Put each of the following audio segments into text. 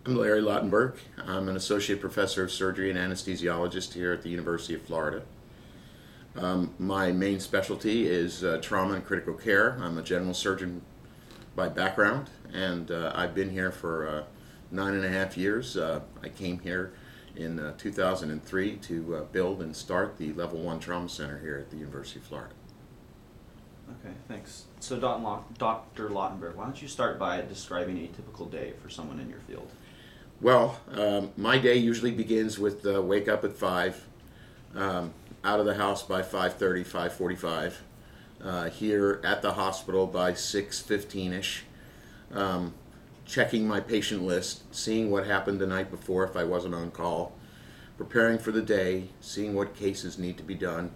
I'm Larry Lottenberg. I'm an associate professor of surgery and anesthesiologist here at the University of Florida. My main specialty is trauma and critical care. I'm a general surgeon by background, and I've been here for 9.5 years. I came here in 2003 to build and start the Level 1 Trauma Center here at the University of Florida. Okay, thanks. So Dr. Lottenberg, why don't you start by describing a typical day for someone in your field? Well, my day usually begins with wake up at 5, out of the house by 5:30, 5:45, here at the hospital by 6:15ish, checking my patient list, seeing what happened the night before if I wasn't on call, preparing for the day, seeing what cases need to be done,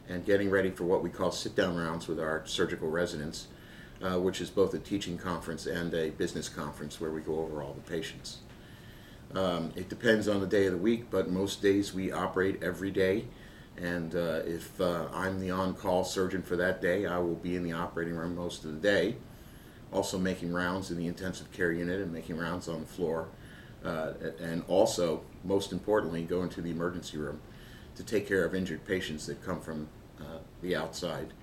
and getting ready for what we call sit-down rounds with our surgical residents, which is both a teaching conference and a business conference where we go over all the patients. It depends on the day of the week, but most days we operate every day, and if I'm the on-call surgeon for that day, I will be in the operating room most of the day, also making rounds in the intensive care unit and making rounds on the floor, and also, most importantly, go into the emergency room to take care of injured patients that come from the outside,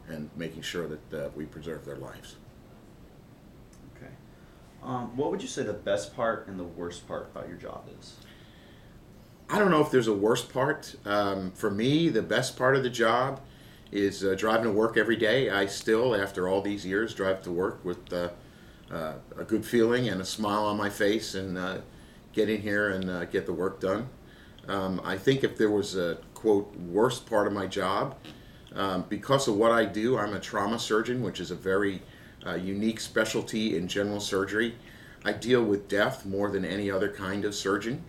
and making sure that we preserve their lives. Okay. What would you say the best part and the worst part about your job is? I don't know if there's a worst part. For me, the best part of the job is driving to work every day. I still, after all these years, drive to work with a good feeling and a smile on my face, and get in here and get the work done. I think if there was a, quote, worst part of my job, because of what I do, I'm a trauma surgeon, which is a very unique specialty in general surgery. I deal with death more than any other kind of surgeon.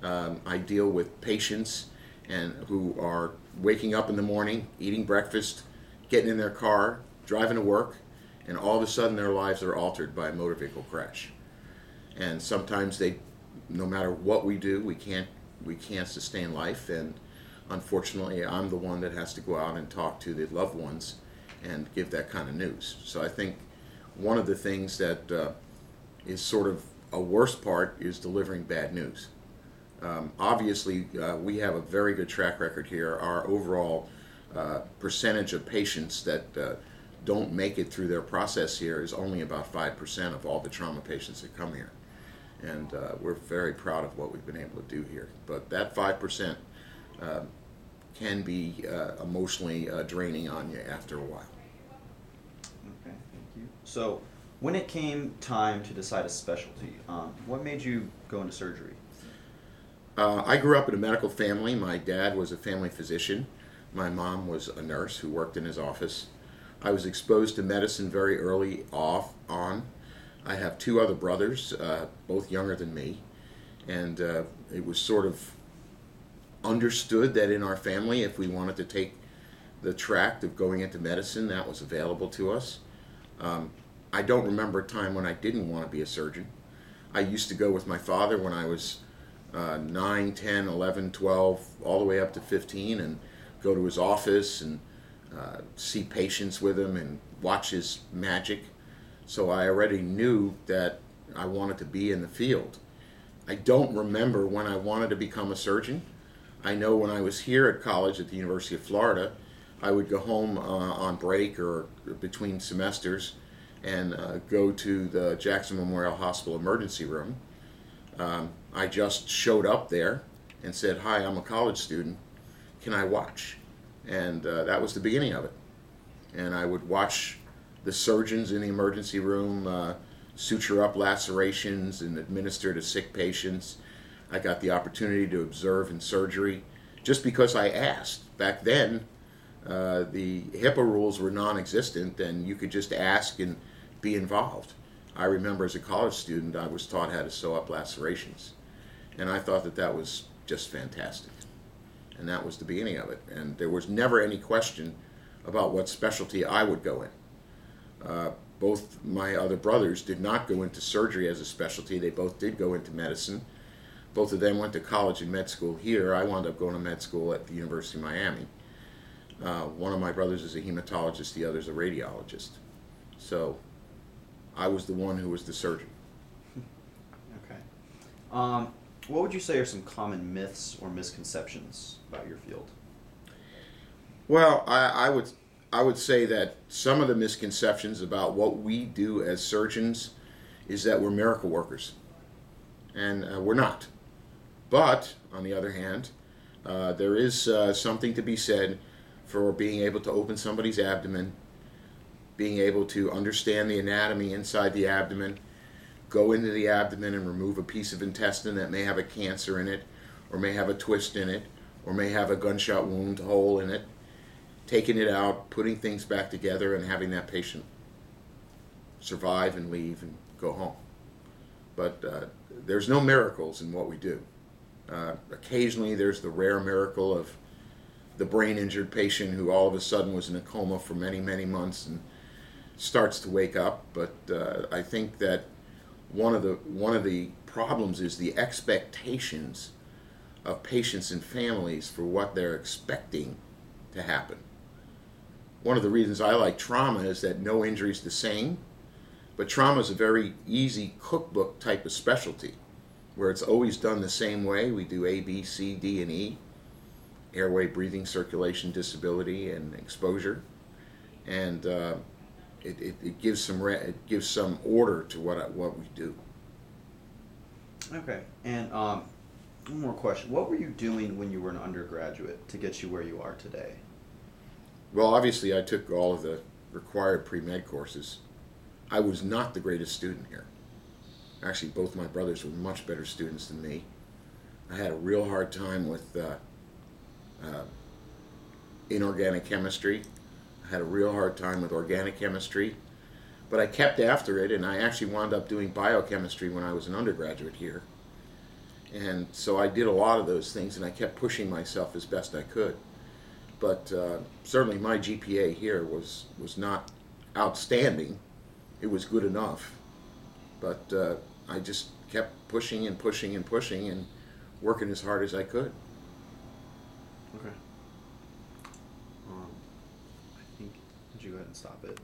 I deal with patients and who are waking up in the morning, eating breakfast, getting in their car, driving to work, and all of a sudden their lives are altered by a motor vehicle crash. And sometimes no matter what we do, we can't sustain life, and unfortunately I'm the one that has to go out and talk to the loved ones and give that kind of news. So I think one of the things that is sort of a worst part is delivering bad news. Obviously, we have a very good track record here. Our overall percentage of patients that don't make it through their process here is only about 5% of all the trauma patients that come here. And we're very proud of what we've been able to do here. But that 5% can be emotionally draining on you after a while. Okay, thank you. So, when it came time to decide a specialty, what made you go into surgery? I grew up in a medical family. My dad was a family physician. My mom was a nurse who worked in his office. I was exposed to medicine very early on. I have two other brothers, both younger than me, and it was sort of understood that in our family, if we wanted to take the track of going into medicine, that was available to us. I don't remember a time when I didn't want to be a surgeon. I used to go with my father when I was 9, 10, 11, 12, all the way up to 15, and go to his office and see patients with him and watch his magic. So I already knew that I wanted to be in the field. I don't remember when I wanted to become a surgeon. I know when I was here at college at the University of Florida, I would go home on break or between semesters and go to the Jackson Memorial Hospital emergency room. I just showed up there and said, "Hi, I'm a college student. Can I watch?" And that was the beginning of it. And I would watch the surgeons in the emergency room suture up lacerations and administer to sick patients. I got the opportunity to observe in surgery just because I asked. Back then, the HIPAA rules were non-existent, and you could just ask and be involved. I remember as a college student, I was taught how to sew up lacerations, and I thought that was just fantastic. And that was the beginning of it. And there was never any question about what specialty I would go in. Both my other brothers did not go into surgery as a specialty. They both did go into medicine. Both of them went to college and med school here. I wound up going to med school at the University of Miami. One of my brothers is a hematologist, the other is a radiologist. So I was the one who was the surgeon. Okay. What would you say are some common myths or misconceptions about your field? Well, I would say that some of the misconceptions about what we do as surgeons is that we're miracle workers, and we're not. But on the other hand, there is something to be said for being able to open somebody's abdomen, being able to understand the anatomy inside the abdomen, go into the abdomen and remove a piece of intestine that may have a cancer in it, or may have a twist in it, or may have a gunshot wound hole in it, taking it out, putting things back together, and having that patient survive and leave and go home. But there's no miracles in what we do. Occasionally there's the rare miracle of the brain injured patient who all of a sudden was in a coma for many, many months and starts to wake up. But I think that one of the problems is the expectations of patients and families for what they're expecting to happen. One of the reasons I like trauma is that no injury is the same, but trauma is a very easy cookbook type of specialty where it's always done the same way. We do A, B, C, D, and E: airway, breathing, circulation, disability, and exposure. And it gives some order to what we do. Okay. And one more question. What were you doing when you were an undergraduate to get you where you are today? Well, obviously I took all of the required pre-med courses. I was not the greatest student here. Actually, both my brothers were much better students than me. I had a real hard time with inorganic chemistry. I had a real hard time with organic chemistry. But I kept after it, and I actually wound up doing biochemistry when I was an undergraduate here. And so I did a lot of those things, and I kept pushing myself as best I could. But certainly my GPA here was not outstanding. It was good enough. But I just kept pushing and pushing and pushing and working as hard as I could. Okay. I think, would you go ahead and stop it?